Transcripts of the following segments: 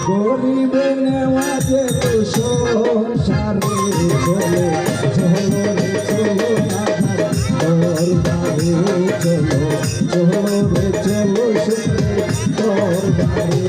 গরিবে নেওয়াজে তো সংসারে চলে চলো রে চলো রাধার দরবারে চলো চলো রে চলো শুনে দরবারে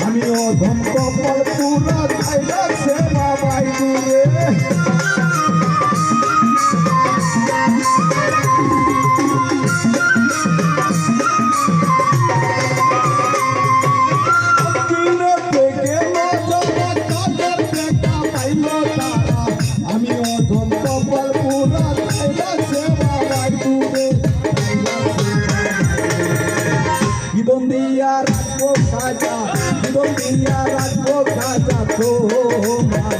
আমিও ধন কপাল পুরা খাইলা সে বাবাই দূরে আমিও ধন কপাল পুরা খাইলা সে বাবাই দূরে জীবন দিয়া রাখবো খাজা জীবন দিয়া রাখবো খাজা তোমার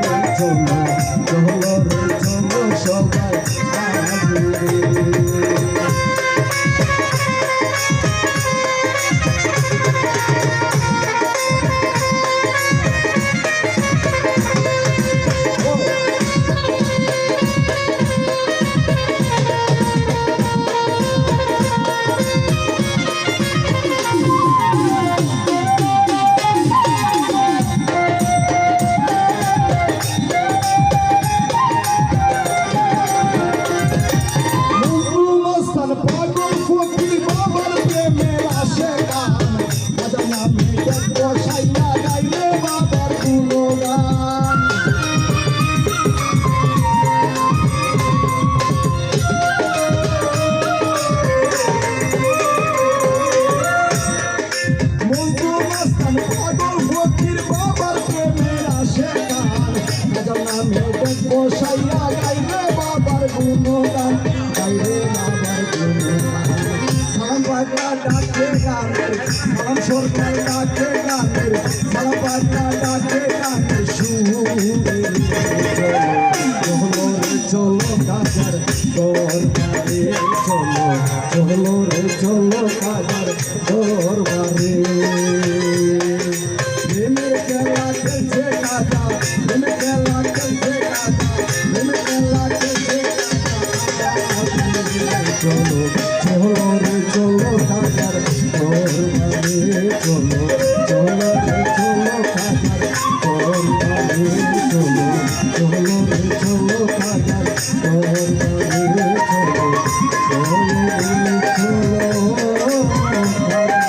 চলো চলো রে চলো সবাই বসাইয়া গাইলে বাবার গুণগান গাইলে বাবার গুণগান সালাম পাগলা ডাকে গানের সালাম সরকার ডাকে গানের সালাম পাগলা ডাকে গানের সুরে চলো রে চলো কাজার দরবারে চলো চলো রে চলো কাজার দরবারে প্রেমের খেলা খেলছে কাজা প্রেমের খেলা খেলছে চলো চলো রে চলো কাজার দরবারে চলো চলো রে চলো কাজার দরবারে চলো চলো রে চলো কাজার দরবারে চলো চলো রে চলো কাজার দরবারে